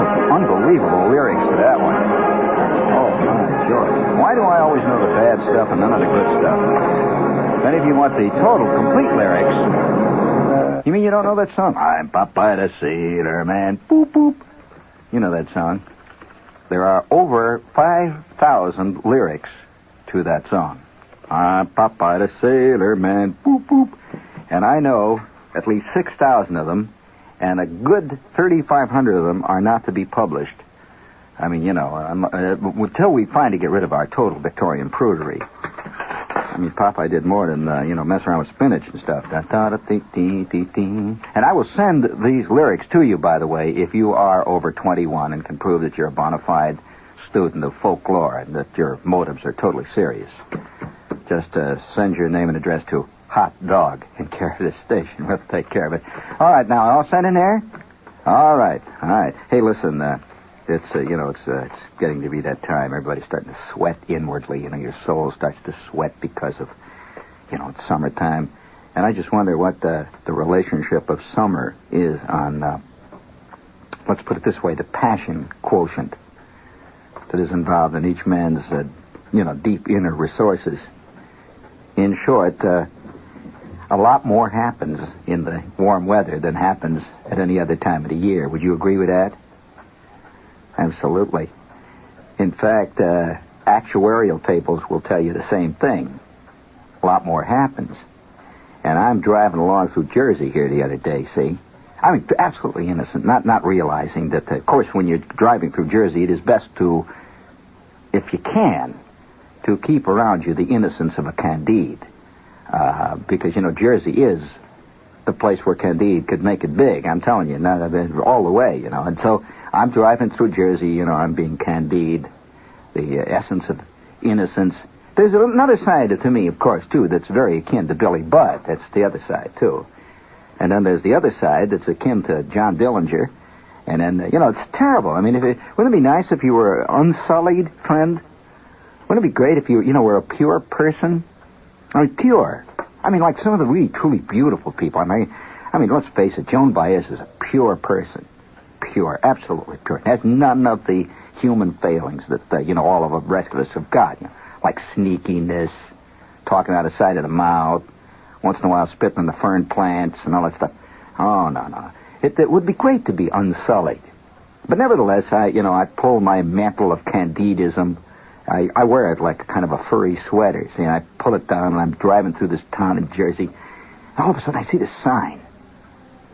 some unbelievable lyrics to that one. Oh, my George. Why do I always know the bad stuff and none of the good stuff? If any of you want the total, complete lyrics... You mean you don't know that song? I'm Popeye the Sailor Man. Boop, boop. You know that song. There are over 5,000 lyrics to that song. I'm Popeye the Sailor Man. Boop, boop. And I know at least 6,000 of them, and a good 3,500 of them are not to be published. I mean, you know, until we finally get rid of our total Victorian prudery. I mean, Popeye did more than, mess around with spinach and stuff. And I will send these lyrics to you, by the way, if you are over 21 and can prove that you're a bona fide student of folklore and that your motives are totally serious. Just send your name and address to Hot Dog in care of this station. We'll take care of it. All right, now, all set in there? All right. Hey, listen, it's getting to be that time. Everybody's starting to sweat inwardly. You know, your soul starts to sweat because of, it's summertime. And I just wonder what the relationship of summer is on, let's put it this way, the passion quotient that is involved in each man's, deep inner resources. In short, a lot more happens in the warm weather than happens at any other time of the year. Would you agree with that? Absolutely. In fact, actuarial tables will tell you the same thing. A lot more happens. And I'm driving along through Jersey here the other day, see? I mean, absolutely innocent, not realizing that, of course, when you're driving through Jersey, it is best to, if you can, to keep around you the innocence of a Candide. Because, Jersey is the place where Candide could make it big. I'm telling you, all the way, And so I'm driving through Jersey, I'm being Candide, the essence of innocence. There's another side to me, of course, too, that's very akin to Billy Budd. That's the other side, too. And then there's the other side that's akin to John Dillinger. And then, it's terrible. I mean, wouldn't it be nice if you were unsullied, friend? Wouldn't it be great if you, were a pure person? I mean, pure. I mean, like some of the really, truly beautiful people. I mean, let's face it, Joan Baez is a pure person. Pure, absolutely pure. Has none of the human failings that, all of the rest of us have got. Like sneakiness, talking out of the side of the mouth, once in a while spitting on the fern plants and all that stuff. Oh, no. It would be great to be unsullied. But nevertheless, I pull my mantle of candidism. I wear it like a kind of a furry sweater. See, I pull it down and I'm driving through this town in Jersey. And all of a sudden I see this sign.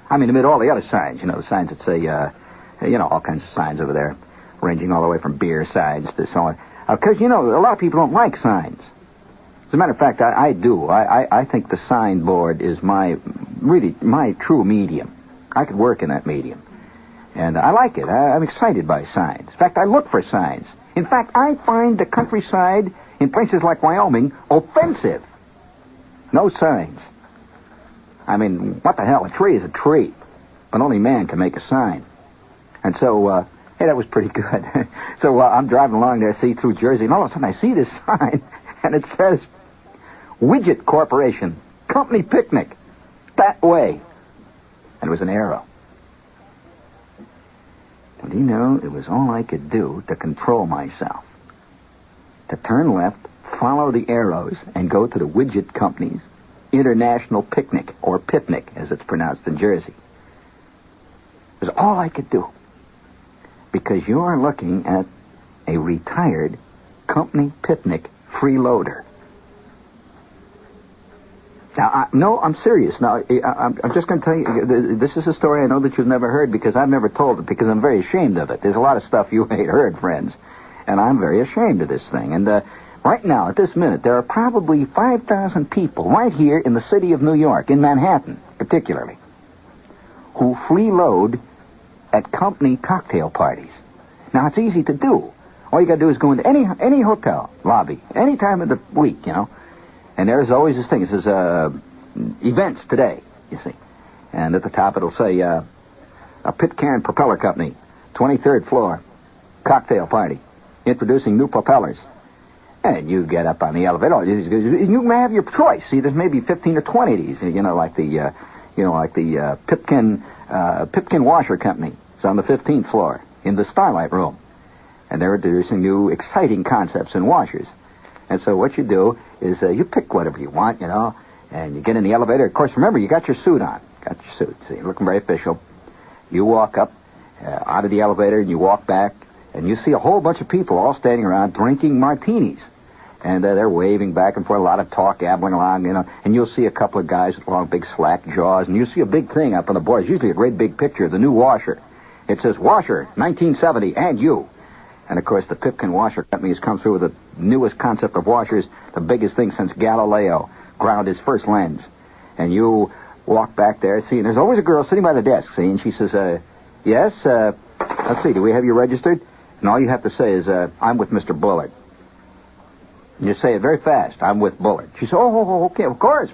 I mean, amid all the other signs, the signs that say, all kinds of signs over there, ranging all the way from beer signs to so on. Because, a lot of people don't like signs. As a matter of fact, I do. I think the signboard is my true medium. I could work in that medium. And I like it. I'm excited by signs. In fact, I look for signs. In fact, I find the countryside in places like Wyoming offensive. No signs. I mean, what the hell? A tree is a tree. But only man can make a sign. And so, hey, that was pretty good. So I'm driving along there, see, through Jersey, and all of a sudden I see this sign, and it says, Widget Corporation, Company Picnic, that way. And it was an arrow. And it was all I could do to control myself. To turn left, follow the arrows, and go to the Widget Company's International Picnic, or Picnic, as it's pronounced in Jersey. It was all I could do. Because you are looking at a retired Company Picnic freeloader. Now, I'm serious. Now, I'm just going to tell you, this is a story I know that you've never heard because I've never told it because I'm very ashamed of it. There's a lot of stuff you ain't heard, friends, and I'm very ashamed of this thing. And right now, at this minute, there are probably 5,000 people right here in the city of New York, in Manhattan particularly, who freeload at company cocktail parties. Now, it's easy to do. All you got to do is go into any hotel lobby, any time of the week, And there's always this thing. It says, events today, you see. And at the top it'll say, a Pitcairn Propeller Company, 23rd floor, cocktail party, introducing new propellers. And you get up on the elevator. You may have your choice. See, there's maybe 15 or 20 of these, like the Pipkin Washer Company. It's on the 15th floor. in the Starlight Room. And they're introducing new, exciting concepts in washers. And so what you do is you pick whatever you want, and you get in the elevator. Of course, remember, you got your suit on. Got your suit. So you're looking very official. You walk up out of the elevator, and you walk back, and you see a whole bunch of people all standing around drinking martinis. And they're waving back and forth, a lot of talk, gabbling along, and you'll see a couple of guys with long, big, slack jaws, and you see a big thing up on the board. It's usually a great big picture of the new washer. It says, Washer, 1970, and you. And, of course, the Pipkin Washer Company has come through with the newest concept of washers, the biggest thing since Galileo ground his first lens. And you walk back there, see, and there's always a girl sitting by the desk, see, and she says, yes, let's see, do we have you registered? And all you have to say is, I'm with Mr. Bullard. And you say it very fast, I'm with Bullard. She says, oh, okay, of course.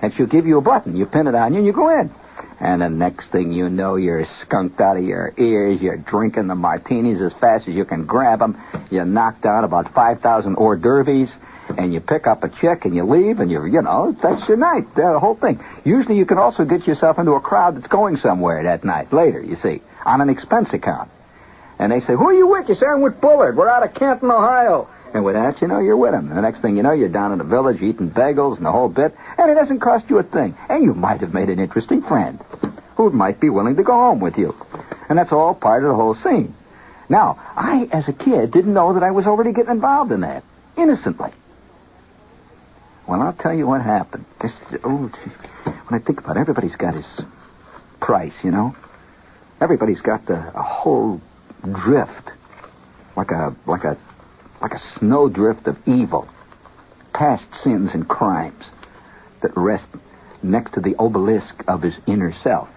And she'll give you a button. You pin it on you, and you go in. And the next thing you know, you're skunked out of your ears. You're drinking the martinis as fast as you can grab them. You knock down about 5,000 hors d'oeuvres, and you pick up a chick, and you leave, and that's your night, the whole thing. Usually you can also get yourself into a crowd that's going somewhere that night, later, you see, on an expense account. And they say, who are you with? You say, I'm with Bullard. We're out of Canton, Ohio. And with that, you're with him. And the next thing you know, you're down in the village eating bagels and the whole bit, and it doesn't cost you a thing. And you might have made an interesting friend who might be willing to go home with you. And that's all part of the whole scene. Now, I, as a kid, didn't know that I was already getting involved in that, innocently. Well, I'll tell you what happened. When I think about it, everybody's got his price, Everybody's got a whole drift, like a snowdrift of evil, past sins and crimes that rest next to the obelisk of his inner self.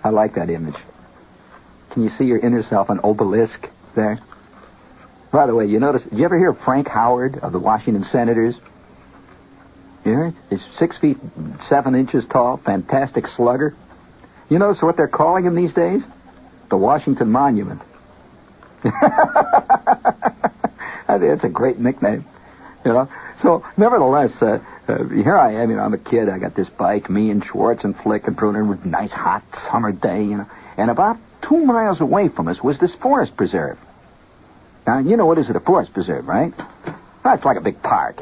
I like that image. Can you see your inner self, an obelisk there? By the way, you ever hear of Frank Howard of the Washington Senators? You hear it? He's 6 feet 7 inches tall, fantastic slugger. You notice what they're calling him these days? The Washington Monument. I think it's a great nickname, So, nevertheless, here I am, I'm a kid. I got this bike, me and Schwartz and Flick and Pruner, with a nice hot summer day, And about 2 miles away from us was this forest preserve. Now, what is it, a forest preserve, right? Well, it's like a big park,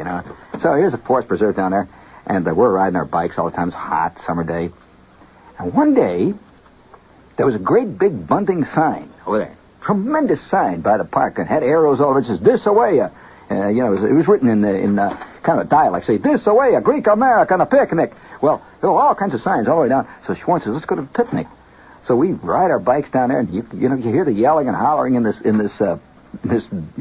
So here's a forest preserve down there, and we're riding our bikes all the time. It's a hot summer day. And one day, there was a great big bunting sign over there. Tremendous sign by the park, and had arrows over it. It says, this away, it was written in kind of a dialect. Say, this away, a Greek American, a picnic. Well, there were all kinds of signs all the way down. So Schwartz says, let's go to the picnic. So we ride our bikes down there, and you hear the yelling and hollering in this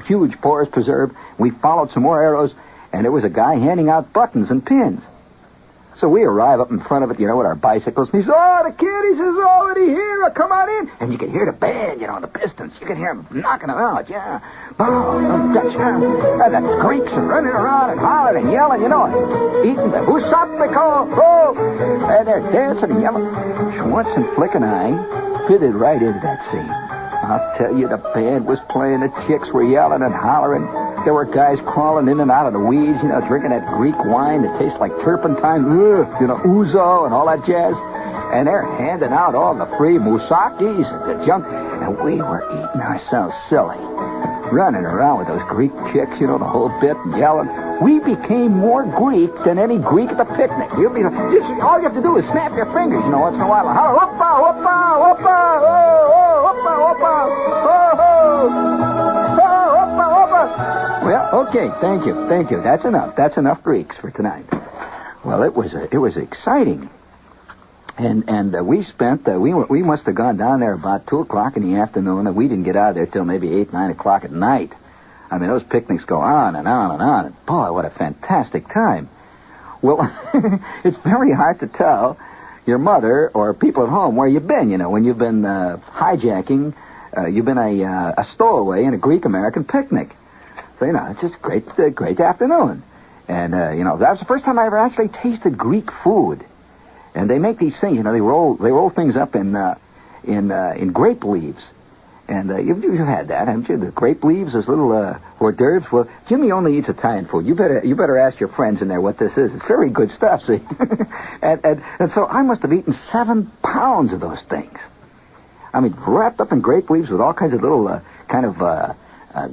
huge forest preserve. We followed some more arrows, and there was a guy handing out buttons and pins. So we arrive up in front of it, with our bicycles. And he says, the kid, he says, already here. Come on in. And you can hear the band, the pistons. You can hear them knocking them out, yeah. Boom, and the Greeks are running around and hollering and yelling, eating the husapiko. Oh, and they're dancing and yelling. Schwartz and Flick and I fitted right into that scene. I'll tell you, the band was playing. The chicks were yelling and hollering. There were guys crawling in and out of the weeds, drinking that Greek wine that tastes like turpentine, ouzo and all that jazz. And they're handing out all the free mousakis and the junk. And we were eating ourselves silly, running around with those Greek chicks, the whole bit, and yelling. We became more Greek than any Greek at the picnic. All you have to do is snap your fingers, once in a while, and holler, whoopa, whoopa, whoopa, oh, oh, whoopa, whoopa, oh, oh, oh, whoopa, whoopa. Well, okay, thank you. That's enough Greeks for tonight. Well, it was exciting. And we spent, we must have gone down there about 2 o'clock in the afternoon, and we didn't get out of there till maybe 8, 9 o'clock at night. I mean, those picnics go on and on and on, and boy, what a fantastic time. Well, it's very hard to tell your mother or people at home where you've been, when you've been hijacking, you've been a stowaway in a Greek-American picnic. So, it's just a great afternoon. And, that was the first time I ever actually tasted Greek food. And they make these things, they roll things up in grape leaves. And you've had that, haven't you? The grape leaves, those little hors d'oeuvres. Well, Jimmy only eats Italian food. You better ask your friends in there what this is. It's very good stuff, see? and so I must have eaten 7 pounds of those things. I mean, wrapped up in grape leaves with all kinds of little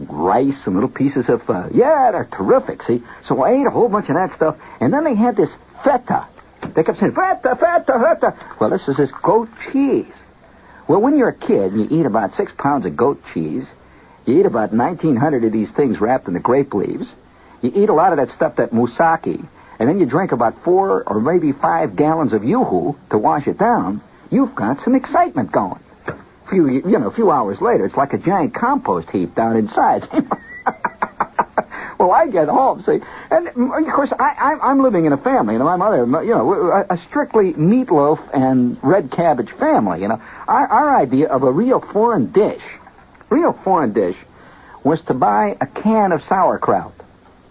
rice and little pieces of, they're terrific, see? So I ate a whole bunch of that stuff, and then they had this feta. They kept saying, feta, feta, feta. Well, this is this goat cheese. Well, when you're a kid and you eat about 6 pounds of goat cheese, you eat about 1,900 of these things wrapped in the grape leaves, you eat a lot of that stuff, that moussaki, and then you drink about 4 or maybe 5 gallons of yoo-hoo to wash it down, you've got some excitement going. A few hours later, it's like a giant compost heap down inside. Well, I get home, see, and of course, I'm living in a family. My mother, a strictly meatloaf and red cabbage family. Our idea of a real foreign dish was to buy a can of sauerkraut.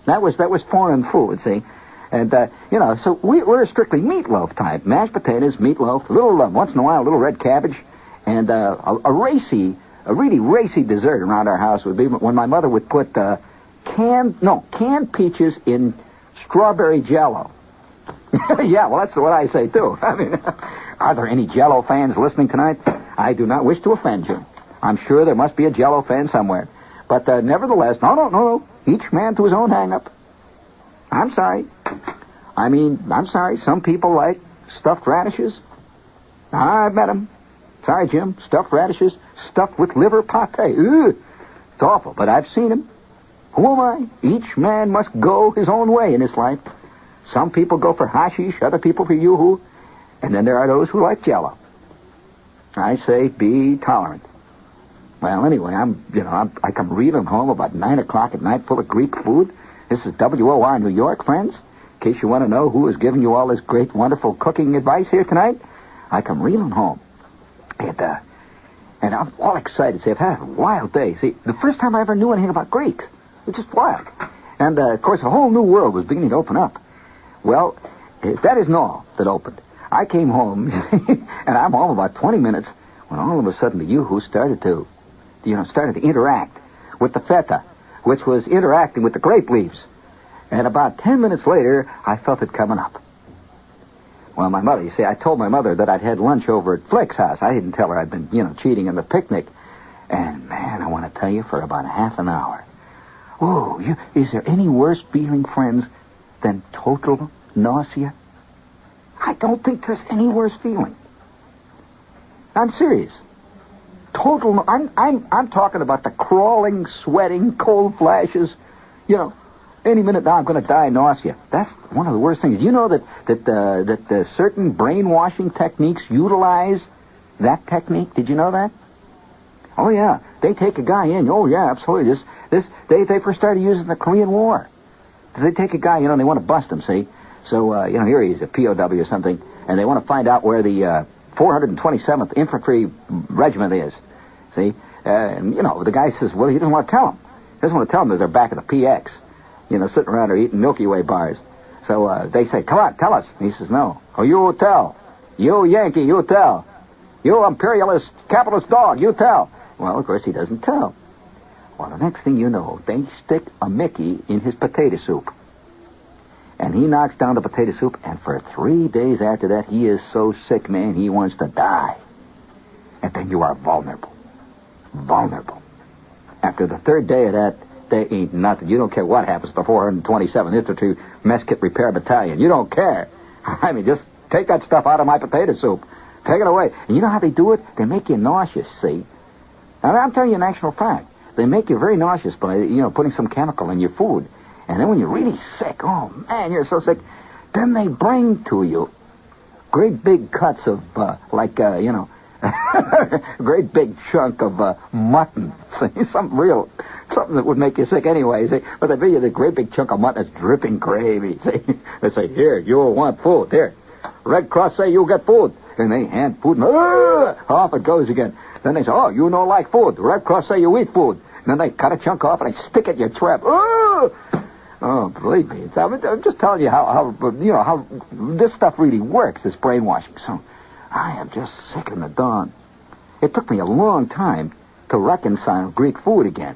That was foreign food, see, and so we're a strictly meatloaf type. Mashed potatoes, meatloaf, once in a while, a little red cabbage, and a really racy dessert around our house would be when my mother would put canned peaches in strawberry Jell-O. Yeah, well, that's what I say, too. I mean, are there any Jell-O fans listening tonight? I do not wish to offend you. I'm sure there must be a Jell-O fan somewhere. But nevertheless, no. Each man to his own hang-up. I'm sorry. I'm sorry. Some people like stuffed radishes. I've met them. Sorry, Jim. Stuffed radishes stuffed with liver pate. Ugh. It's awful, but I've seen them. Who am I? Each man must go his own way in this life. Some people go for hashish, other people for yoo-hoo, and then there are those who like Jell-O. I say be tolerant. Well, anyway, I come reeling home about 9 o'clock at night full of Greek food. This is WOR New York, friends. In case you want to know who is giving you all this great, wonderful cooking advice here tonight, I come reeling home. And I'm all excited. See, I've had a wild day. See, the first time I ever knew anything about Greeks. It's just wild. And, of course, a whole new world was beginning to open up. Well, that isn't all that opened. I came home, and I'm home about 20 minutes, when all of a sudden the yoo-hoo started to interact with the feta, which was interacting with the grape leaves. And about 10 minutes later, I felt it coming up. Well, my mother, I told my mother that I'd had lunch over at Flick's house. I didn't tell her I'd been, cheating in the picnic. And, man, I want to tell you, for about half an hour. Oh, is there any worse feeling, friends, than total nausea? I don't think there's any worse feeling. I'm serious. Total. I'm talking about the crawling, sweating, cold flashes. Any minute now I'm going to die of nausea. That's one of the worst things. You know that certain brainwashing techniques utilize that technique? Did you know that? Oh yeah, they take a guy in. Oh yeah, absolutely. They first started using the Korean War. They take a guy, they want to bust him. See, so here he is, a POW or something, and they want to find out where the 427th Infantry Regiment is. See, and the guy says, well, he doesn't want to tell him. He doesn't want to tell him that they're back at the PX. Sitting around there eating Milky Way bars. So they say, come on, tell us. And he says, no. Oh, you tell. You Yankee, you tell. You imperialist, capitalist dog, you tell. Well, of course, he doesn't tell. Well, the next thing you know, they stick a Mickey in his potato soup. And he knocks down the potato soup, and for 3 days after that, he is so sick, man, he wants to die. And then you are vulnerable. Vulnerable. After the third day of that, they ain't nothing. You don't care what happens to the 427th Infantry Mess Kit Repair Battalion. You don't care. I mean, just take that stuff out of my potato soup. Take it away. And you know how they do it? They make you nauseous, see? And I'm telling you an actual fact. They make you very nauseous by, putting some chemical in your food. And then when you're really sick, oh, man, you're so sick, then they bring to you great big cuts of, great big chunk of mutton. See, something that would make you sick anyway, see. But they bring you the great big chunk of mutton that's dripping gravy, see. They say, here, you'll want food. Here, Red Cross say you'll get food. And they hand food, and off it goes again. Then they say, oh, you don't like food. Red Cross say you eat food. And then they cut a chunk off and they stick it in your trap. Oh, believe me. I'm just telling you how this stuff really works, this brainwashing. So I am just sick in the dawn. It took me a long time to reconcile Greek food again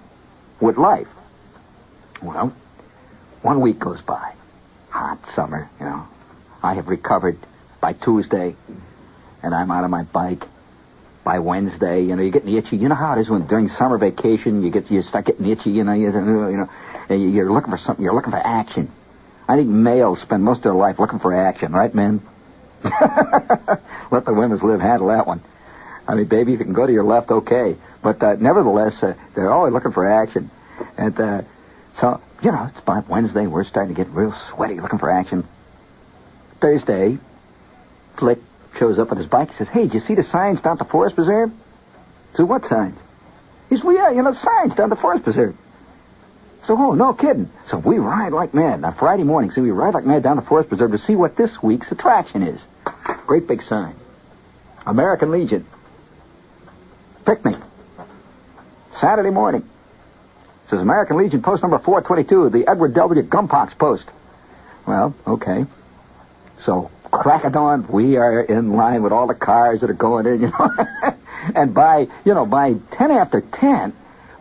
with life. Well, 1 week goes by. Hot summer, I have recovered by Tuesday, and I'm out on my bike, by Wednesday, you're getting itchy. You know how it is when during summer vacation you start getting itchy. And you're looking for something. You're looking for action. I think males spend most of their life looking for action, right, men? Let the women handle that one. I mean, baby, if you can go to your left, okay. But nevertheless, they're always looking for action. And so, it's about Wednesday. We're starting to get real sweaty looking for action. Thursday, Flick shows up on his bike. He says, hey, did you see the signs down at the Forest Preserve? So what signs? He says, well, yeah, signs down at the Forest Preserve. So, oh, no kidding. So we ride like mad. On Friday morning, we ride like mad down the Forest Preserve to see what this week's attraction is. Great big sign. American Legion. Picnic. Saturday morning. It says American Legion post number 422, the Edward W. Gumpox post. Well, okay. So, crack of dawn, we are in line with all the cars that are going in, And by 10 after 10,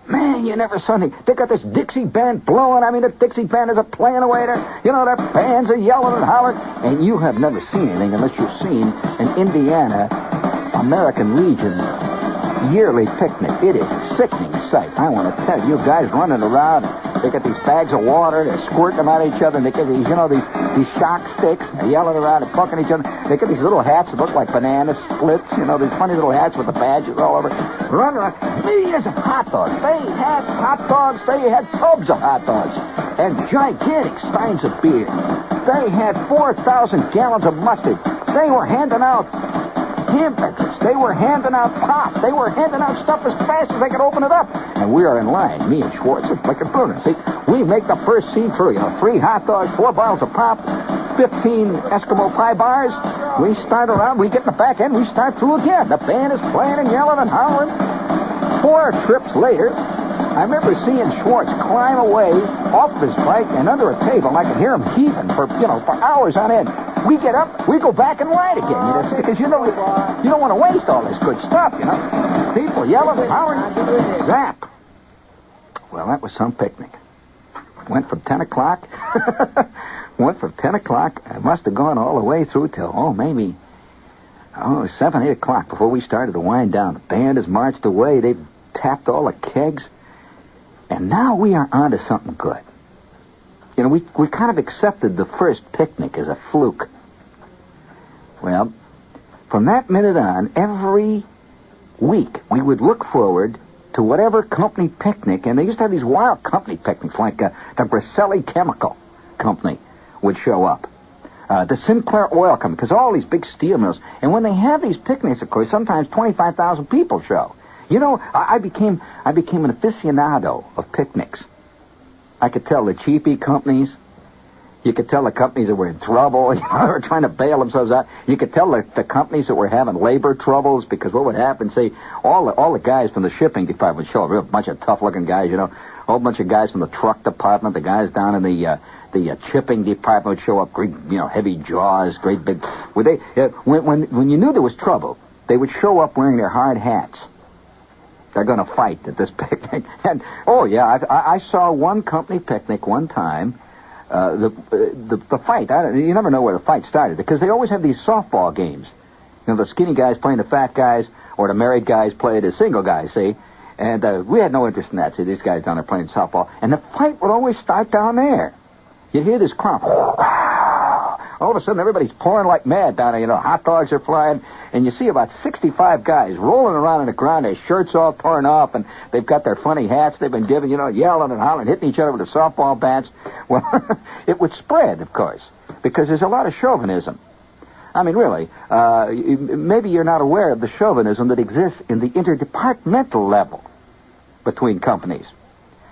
man, you never saw anything. They got this Dixie band blowing. I mean, the Dixie band is playing away there. Their bands are yelling and hollering. And you have never seen anything unless you've seen an Indiana American Legion yearly picnic. It is a sickening sight. I want to tell you, guys running around. They got these bags of water. They're squirting them at each other. And they get these, these shock sticks. And they're yelling around and poking each other. They get these little hats that look like banana splits. These funny little hats with the badges all over. Running around. Millions of hot dogs. They had hot dogs. They had tubs of hot dogs. And gigantic steins of beer. They had 4,000 gallons of mustard. They were handing out hamburgers. They were handing out pop. They were handing out stuff as fast as they could open it up. And we are in line, me and Schwartz and Flick and Bruner. See, we make the first scene through. 3 hot dogs, 4 bottles of pop, 15 Eskimo pie bars. We start around. We get in the back end. We start through again. The band is playing and yelling and hollering. 4 trips later, I remember seeing Schwartz climb away off of his bike and under a table. And I could hear him heaving for hours on end. We get up, we go back and ride again, because you don't want to waste all this good stuff, People yelling, hollering, zap. Well, that was some picnic. Went from 10 o'clock. I must have gone all the way through till, maybe 7, 8 o'clock before we started to wind down. The band has marched away. They've tapped all the kegs. And now we are on to something good. We kind of accepted the first picnic as a fluke. Well, from that minute on, every week we would look forward to whatever company picnic, and they used to have these wild company picnics, like the Briselli Chemical Company would show up. The Sinclair Oil Company, because all these big steel mills. And when they have these picnics, of course, sometimes 25,000 people show. I became an aficionado of picnics. I could tell the cheapy companies. You could tell the companies that were in trouble, they were trying to bail themselves out. You could tell the companies that were having labor troubles, because what would happen, say, all the guys from the shipping department would show up, a real bunch of tough-looking guys, a whole bunch of guys from the truck department, the guys down in the chipping department would show up, great, heavy jaws, great big. When you knew there was trouble, they would show up wearing their hard hats. They're going to fight at this picnic. And, I saw one company picnic one time. The fight, you never know where the fight started, because they always have these softball games. The skinny guys playing the fat guys, or the married guys play the single guys, see? And we had no interest in that. See, these guys down there playing softball. And the fight would always start down there. You'd hear this crowd. All of a sudden, everybody's pouring like mad down there. Hot dogs are flying. And you see about 65 guys rolling around on the ground, their shirts all torn off, and they've got their funny hats they've been given, yelling and hollering, hitting each other with the softball bats. Well, it would spread, of course, because there's a lot of chauvinism. I mean, really, maybe you're not aware of the chauvinism that exists in the interdepartmental level between companies.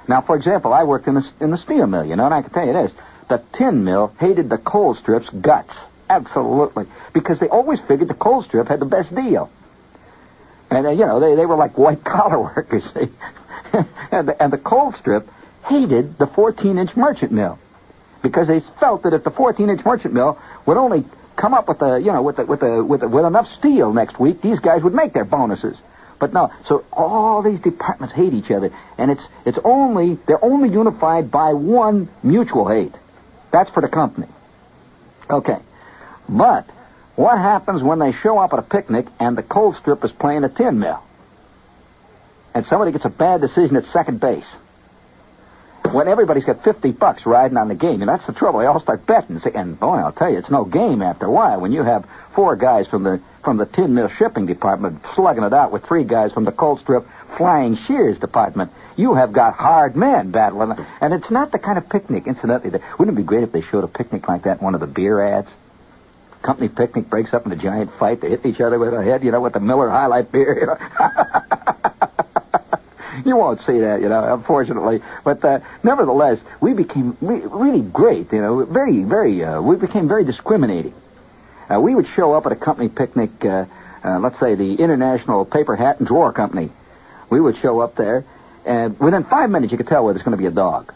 Now, for example, I worked in the steel mill, and I can tell you this. The tin mill hated the coal strip's guts. Absolutely. Because they always figured the coal strip had the best deal. And, they were like white-collar workers, see? and the coal strip hated the 14-inch merchant mill. Because they felt that if the 14-inch merchant mill would only come up with enough steel next week, these guys would make their bonuses. But no, so all these departments hate each other, and they're only unified by one mutual hate. That's for the company. Okay. But What happens when they show up at a picnic and the cold strip is playing a tin mill? And somebody gets a bad decision at second base. When everybody's got $50 riding on the game, and that's the trouble. They all start betting. And boy, I'll tell you, it's no game after a while when you have 4 guys from the tin mill shipping department slugging it out with 3 guys from the cold strip flying shears department. You have got hard men battling. And it's not the kind of picnic, incidentally. Wouldn't it be great if they showed a picnic like that in one of the beer ads? Company picnic breaks up in a giant fight. They hit each other with a head, with the Miller High Life beer, You won't see that, unfortunately. But nevertheless, we became really great, very, very, we became very discriminating. We would show up at a company picnic, let's say the International Paper Hat and Drawer Company. We would show up there, and within 5 minutes you could tell whether there's going to be a dog.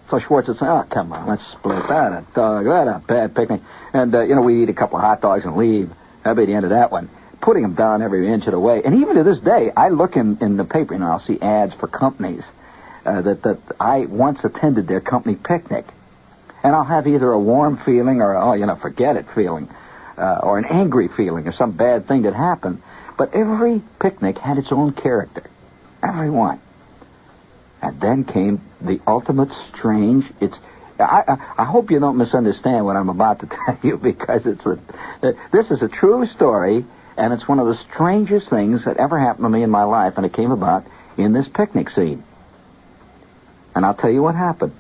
So Schwartz would say, oh, come on, let's split that, a dog, what a bad picnic. And, we eat a couple of hot dogs and leave. That'd be the end of that one. Putting them down every inch of the way. And even to this day, I look in the paper, and I'll see ads for companies that I once attended their company picnic. And I'll have either a warm feeling or, forget it feeling, or an angry feeling or some bad thing that happened. But every picnic had its own character. Every one. And then came the ultimate strange. I hope you don't misunderstand what I'm about to tell you, because this is a true story, and it's one of the strangest things that ever happened to me in my life, and it came about in this picnic scene. And I'll tell you what happened.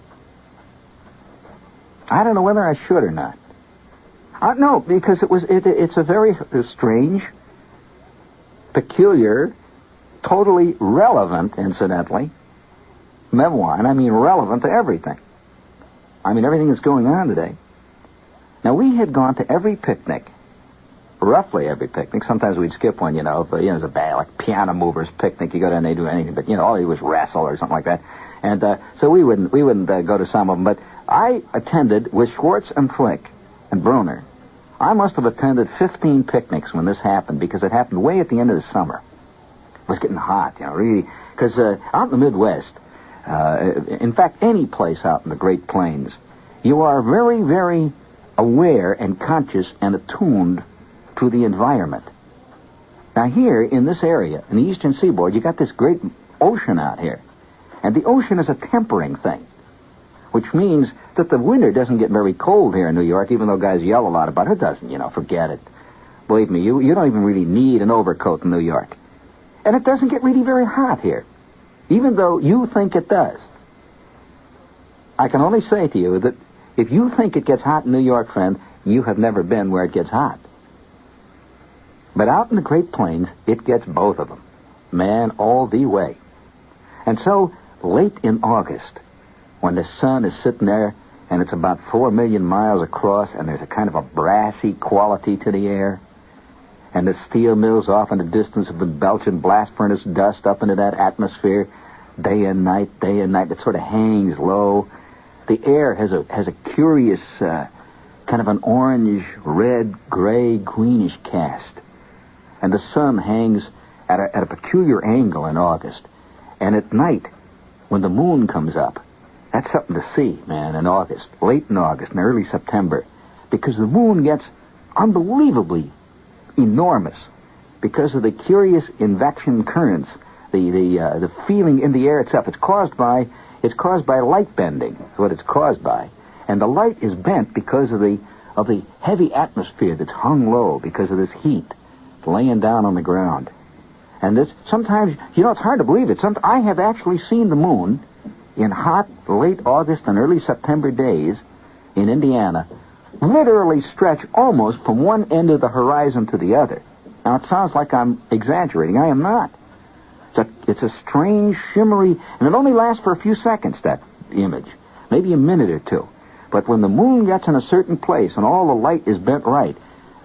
I don't know whether I should or not. No, because it's a very strange, peculiar, totally relevant, incidentally, memoir, and I mean relevant to everything. I mean everything that's going on today. Now, we had gone to every picnic, roughly every picnic. Sometimes we'd skip one, if there's a band, like Piano Movers picnic. You go down and they do anything, but, all they do was wrestle or something like that. And so we wouldn't go to some of them. But I attended with Schwartz and Flick and Bruner. I must have attended 15 picnics when this happened, because it happened way at the end of the summer. It was getting hot, really, because out in the Midwest, in fact, any place out in the Great Plains, you are very, very aware and conscious and attuned to the environment. Now here, in this area, in the eastern seaboard, you got this great ocean out here. And the ocean is a tempering thing, which means that the winter doesn't get very cold here in New York, even though guys yell a lot about it. It doesn't, forget it. Believe me, you don't even really need an overcoat in New York. And it doesn't get really very hot here, even though you think it does. I can only say to you that if you think it gets hot in New York, friend, you have never been where it gets hot. But out in the Great Plains, it gets both of them. Man, all the way. And so, late in August, when the sun is sitting there, and it's about 4 million miles across, and there's a kind of a brassy quality to the air, and the steel mills off in the distance have been belching blast furnace dust up into that atmosphere, day and night. It sort of hangs low. The air has a curious kind of an orange, red, gray, greenish cast. And the sun hangs at a peculiar angle in August. And at night, when the moon comes up, that's something to see, man, in August, late in August and early September, because the moon gets unbelievably enormous because of the curious invection currents, the feeling in the air itself. It's caused by light bending, is what it's caused by. And the light is bent because of the heavy atmosphere that's hung low because of this heat laying down on the ground. And this, sometimes, it's hard to believe it. I have actually seen the moon in hot, late August and early September days in Indiana literally stretch almost from one end of the horizon to the other. Now, it sounds like I'm exaggerating. I am not. It's a strange, shimmery, and it only lasts for a few seconds, that image. Maybe a minute or two. But when the moon gets in a certain place and all the light is bent right,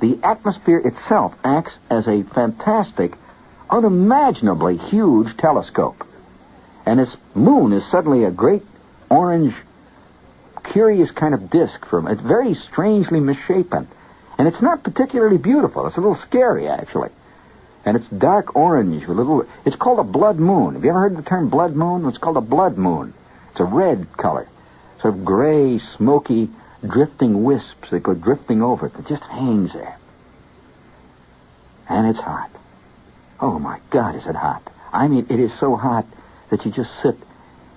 the atmosphere itself acts as a fantastic, unimaginably huge telescope. And this moon is suddenly a great orange, curious kind of disk it's very strangely misshapen. And it's not particularly beautiful. It's a little scary, actually. And it's dark orange with it's called a blood moon. Have you ever heard the term blood moon? It's called a blood moon. It's a red color. Sort of gray, smoky, drifting wisps that go drifting over it. It just hangs there. And it's hot. Oh, my God, is it hot. I mean, it is so hot that you just sit.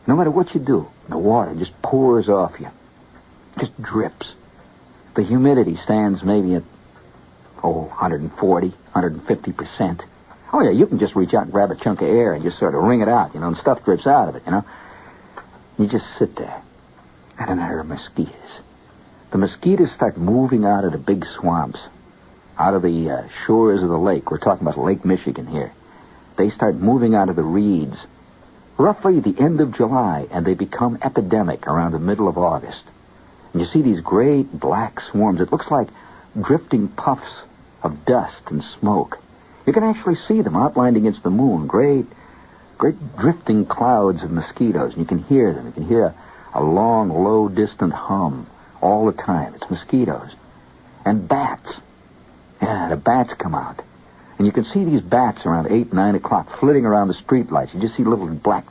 No matter what you do, the water just pours off you. Just drips. The humidity stands maybe at, 140, 150%. Oh, yeah, you can just reach out and grab a chunk of air and just sort of wring it out, and stuff drips out of it, You just sit there. And then there are mosquitoes. The mosquitoes start moving out of the big swamps, out of the shores of the lake. We're talking about Lake Michigan here. They start moving out of the reeds, roughly the end of July, and they become epidemic around the middle of August. And you see these great black swarms. It looks like drifting puffs of dust and smoke. You can actually see them outlined against the moon, great drifting clouds of mosquitoes. And you can hear them. You can hear a long, low, distant hum all the time. It's mosquitoes. And bats. Yeah, the bats come out. And you can see these bats around 8, 9 o'clock flitting around the streetlights. You just see little black...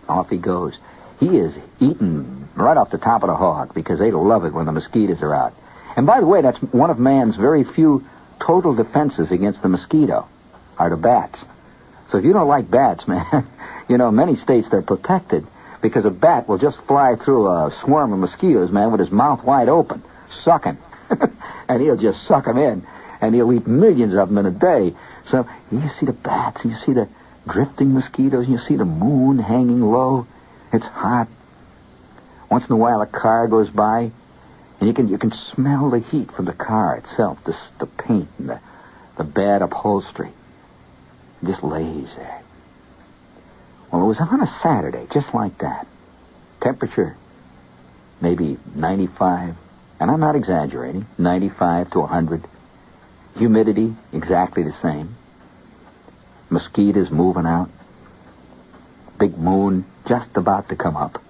Off he goes. He is eaten right off the top of the hog because they love it when the mosquitoes are out. And by the way, that's one of man's very few total defenses against the mosquito, are the bats. So if you don't like bats, man, many states they're protected because a bat will just fly through a swarm of mosquitoes, man, with his mouth wide open, sucking. And he'll just suck them in, and he'll eat millions of them in a day. So you see the bats, you see the drifting mosquitoes, you see the moon hanging low. It's hot. Once in a while a car goes by, and you can smell the heat from the car itself, the paint and the bad upholstery. It just lays there. Well, it was on a Saturday, just like that. Temperature, maybe 95, and I'm not exaggerating, 95 to 100. Humidity, exactly the same. Mosquitoes moving out. Big moon just about to come up.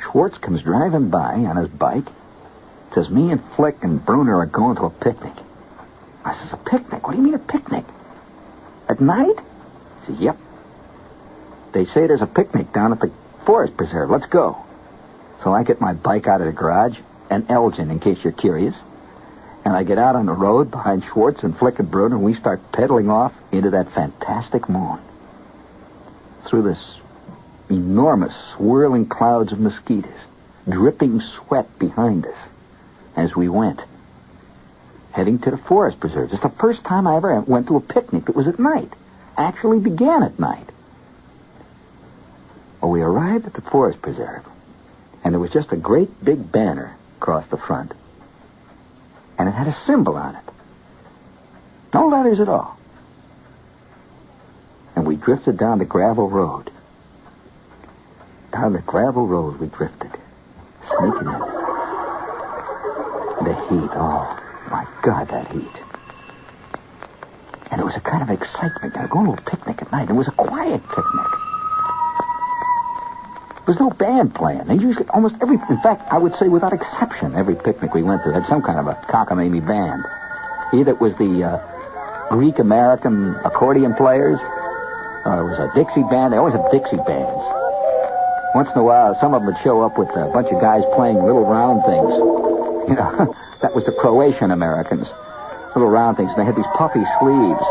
Schwartz comes driving by on his bike. Says, me and Flick and Bruner are going to a picnic. I says, a picnic? What do you mean a picnic? At night? He says, yep. They say there's a picnic down at the Forest Preserve. Let's go. So I get my bike out of the garage, an Elgin, in case you're curious. And I get out on the road behind Schwartz and Flick and Bruner, and we start pedaling off into that fantastic moon. Through this enormous swirling clouds of mosquitoes, dripping sweat behind us as we went, heading to the Forest Preserve. It's the first time I ever went to a picnic that was at night. Actually began at night. Well, we arrived at the Forest Preserve, and there was just a great big banner across the front, and it had a symbol on it. No letters at all. And we drifted down the gravel road. Down the gravel road we drifted, sneaking in. The heat, oh, my God, that heat. And it was a kind of excitement. Going to a picnic at night. It was a quiet picnic. There was no band playing. And usually, almost every, in fact, I would say without exception, every picnic we went to had some kind of a cockamamie band. Either it was the Greek-American accordion players, or it was a Dixie band. They always have Dixie bands. Once in a while, some of them would show up with a bunch of guys playing little round things. That was the Croatian Americans. Little round things. And they had these puffy sleeves.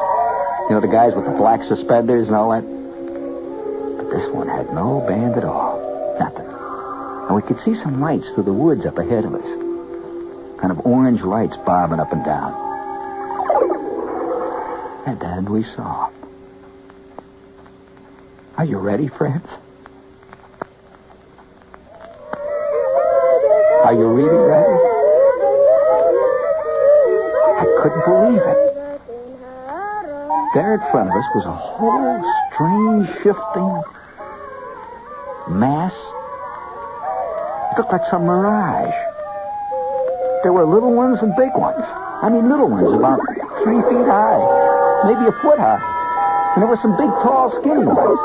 The guys with the black suspenders and all that. But this one had no band at all. Nothing. And we could see some lights through the woods up ahead of us. Kind of orange lights bobbing up and down. And then we saw. Are you ready, friends? Are you really ready? I couldn't believe it. There in front of us was a whole strange, shifting mass. It looked like some mirage. There were little ones and big ones. I mean, little ones about 3 feet high, maybe a foot high. And there were some big, tall, skinny ones.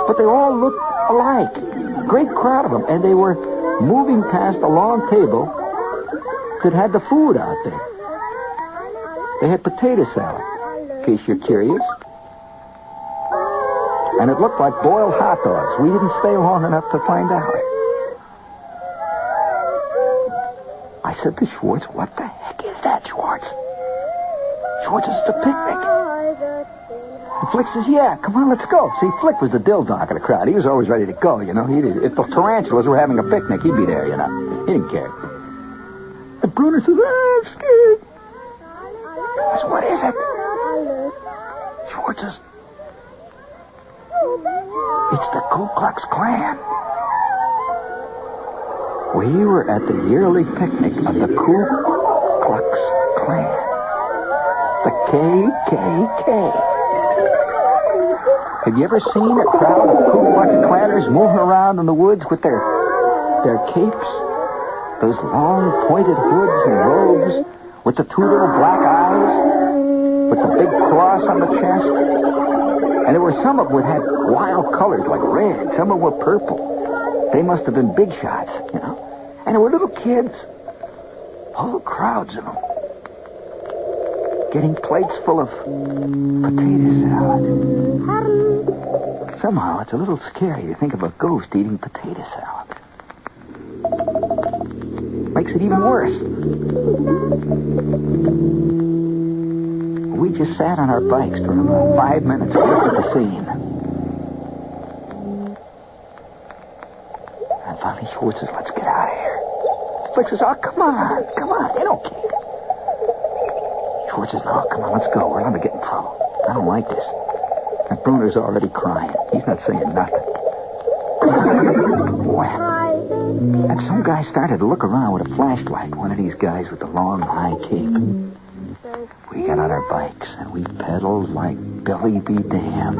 But they all looked alike. A great crowd of them. And they were moving past a long table that had the food out there. They had potato salad, in case you're curious. And it looked like boiled hot dogs. We didn't stay long enough to find out. I said to Schwartz, what the heck is that, Schwartz? Schwartz, it's the picnic. And Flick says, yeah, come on, let's go. See, Flick was the dill dog of the crowd. He was always ready to go, you know. If the tarantulas were having a picnic, he'd be there, you know. He didn't care. And Bruner says, I'm scared. I said, what is it? Schwartz says, it's the Ku Klux Klan. We were at the yearly picnic of the Ku Klux Klan. The KKK. Have you ever seen a crowd of Ku Klux Klanners moving around in the woods with their capes? Those long pointed hoods and robes with the two little black eyes, with the big cross on the chest. And there were some of them that had wild colors like red. Some of them were purple. They must have been big shots, you know. And there were little kids. Whole crowds of them. Getting plates full of potato salad. Somehow it's a little scary to think of a ghost eating potato salad. Makes it even worse. We just sat on our bikes for about 5 minutes and looked at the scene. And finally Schwartz says, let's get out of here. Flick says, oh, come on, they don't care. Schwartz says, no, come on, let's go. We're going to get in trouble. I don't like this. And Bruner's already crying. He's not saying nothing. And some guy started to look around with a flashlight, one of these guys with the long, high cape. We got on our bikes, and we pedaled like Billy be damned.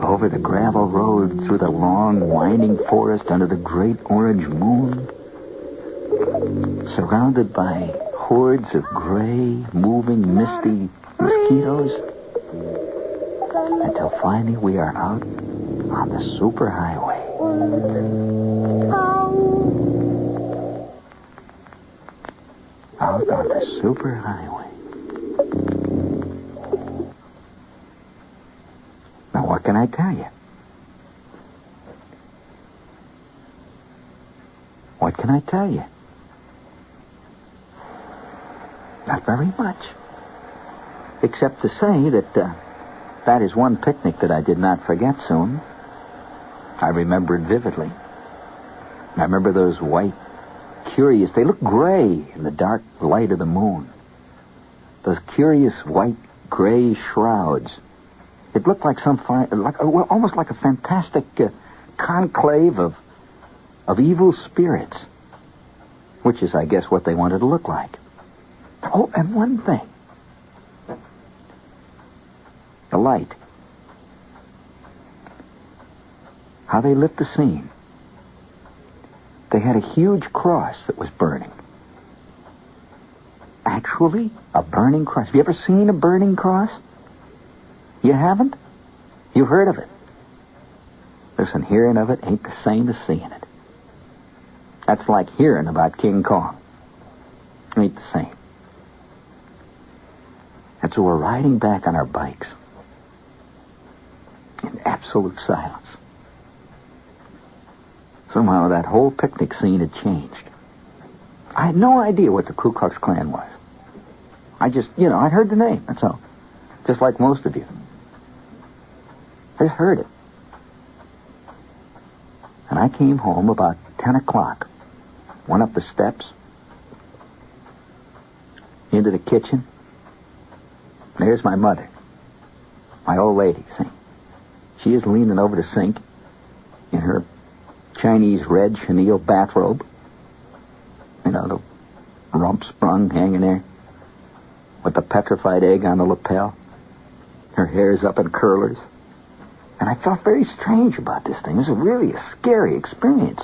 Over the gravel road, through the long, winding forest, under the great orange moon. Surrounded by hordes of gray, moving, misty mosquitoes. Until finally we are out on the superhighway. Out on the superhighway. Now, what can I tell you? What can I tell you? Not very much. Except to say that that is one picnic that I did not forget soon. I remember it vividly. I remember those white, curious, they look gray in the dark light of the moon. Those curious white, gray shrouds. It looked like almost like a fantastic conclave of evil spirits, which is, I guess, what they wanted to look like. Oh, and one thing. The light. How they lit the scene. They had a huge cross that was burning. Actually, a burning cross. Have you ever seen a burning cross? You haven't? You've heard of it. Listen, hearing of it ain't the same as seeing it. That's like hearing about King Kong. It ain't the same. And so we're riding back on our bikes in absolute silence. Somehow that whole picnic scene had changed. I had no idea what the Ku Klux Klan was. I just, I'd heard the name, that's all. Just like most of you. I just heard it. And I came home about 10 o'clock. Went up the steps. Into the kitchen. There's my mother. My old lady, see. She is leaning over the sink in her Chinese red chenille bathrobe. The rump sprung hanging there with the petrified egg on the lapel. Her hair's up in curlers. And I felt very strange about this thing. It was really a scary experience.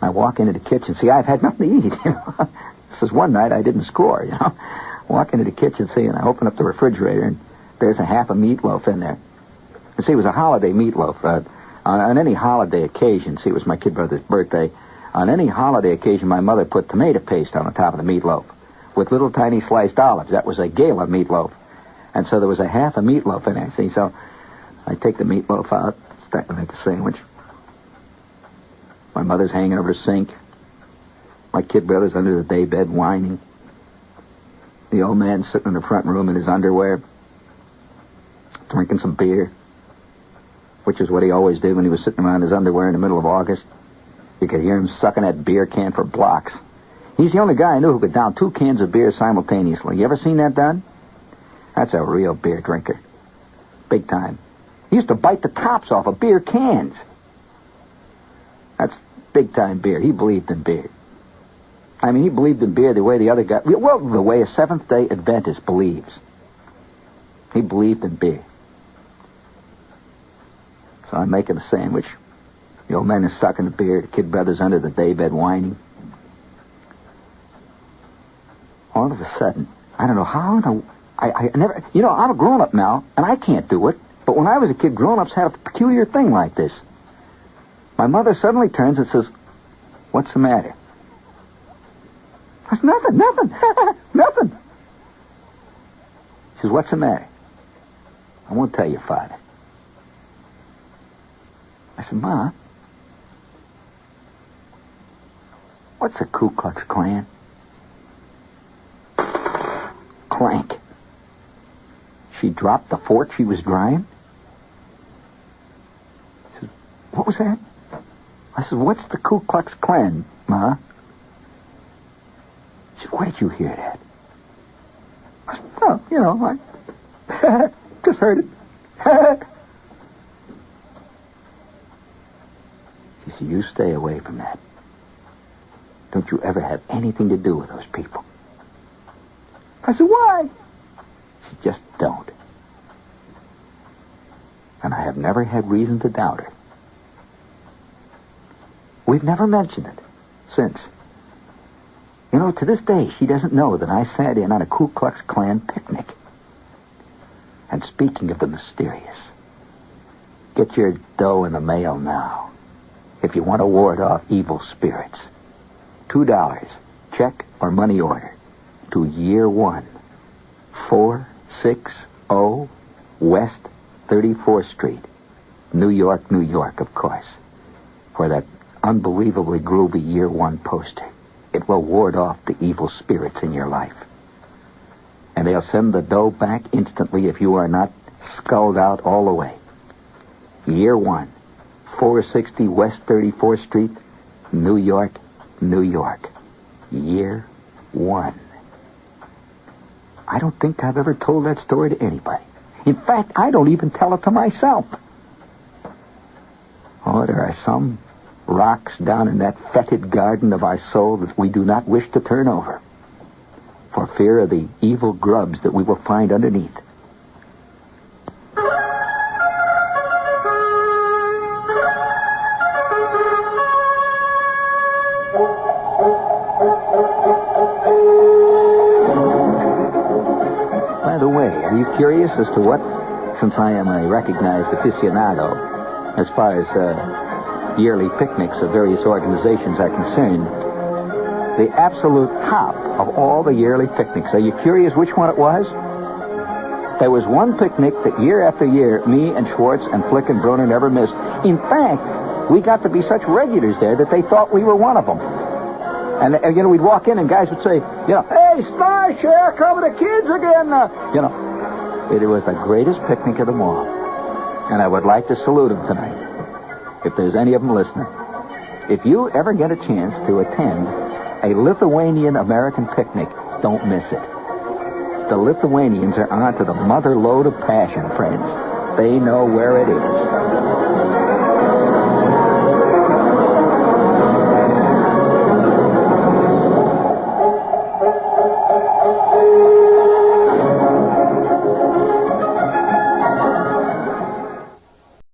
I walk into the kitchen. See, I've had nothing to eat, This is one night I didn't score, Walk into the kitchen, see, and I open up the refrigerator, and there's a half a meatloaf in there. And see, it was a holiday meatloaf. On any holiday occasion, see, it was my kid brother's birthday. On any holiday occasion, my mother put tomato paste on the top of the meatloaf with little tiny sliced olives. That was a gala meatloaf. And so there was a half a meatloaf in there, see. So I take the meatloaf out, start to make a sandwich. My mother's hanging over the sink. My kid brother's under the daybed whining. The old man's sitting in the front room in his underwear, drinking some beer, which is what he always did when he was sitting around in his underwear in the middle of August. You could hear him sucking that beer can for blocks. He's the only guy I knew who could down 2 cans of beer simultaneously. You ever seen that done? That's a real beer drinker. Big time. He used to bite the tops off of beer cans. That's big-time beer. He believed in beer. I mean, he believed in beer the way the other guy... Well, the way a Seventh-day Adventist believes. He believed in beer. So I'm making a sandwich. The old man is sucking the beer. The kid brother's under the daybed whining. All of a sudden, I don't know how... I never... You know, I'm a grown-up now, and I can't do it. But when I was a kid, grown-ups had a peculiar thing like this. My mother suddenly turns and says, "What's the matter?" I said, "Nothing, nothing." She says, "What's the matter?" "I won't tell your father." I said, "Ma, what's a Ku Klux Klan?" Clank. She dropped the fork she was drying. She said, "What was that?" I said, "What's the Ku Klux Klan, Ma?" She said, "Where did you hear that?" I said, "Oh, you know, I just heard it." She said, "You stay away from that. Don't you ever have anything to do with those people." I said, "Why?" She said, "Just don't." And I have never had reason to doubt her. We've never mentioned it since. You know, to this day, she doesn't know that I sat in on a Ku Klux Klan picnic. And speaking of the mysterious, get your dough in the mail now if you want to ward off evil spirits. $2, check or money order, to Year 1, 460 West 34th Street, New York, New York, of course, for that unbelievably groovy Year 1 poster. It will ward off the evil spirits in your life. And they'll send the dough back instantly if you are not sculled out all the way. Year 1, 460 West 34th Street, New York, New York. Year 1. I don't think I've ever told that story to anybody. In fact, I don't even tell it to myself. Oh, there are some rocks down in that fetid garden of our soul that we do not wish to turn over, for fear of the evil grubs that we will find underneath. By the way, are you curious as to what, since I am a recognized aficionado, as far as yearly picnics of various organizations are concerned, the absolute top of all the yearly picnics, are you curious which one it was? There was one picnic that year after year, me and Schwartz and Flick and Bruner never missed. In fact, we got to be such regulars there that they thought we were one of them. And, you know, we'd walk in and guys would say, you know, "Hey, Starshare, come the kids again." You know, it was the greatest picnic of them all. And I would like to salute them tonight, if there's any of them listening. If you ever get a chance to attend a Lithuanian-American picnic, don't miss it. The Lithuanians are onto the mother lode of passion, friends. They know where it is.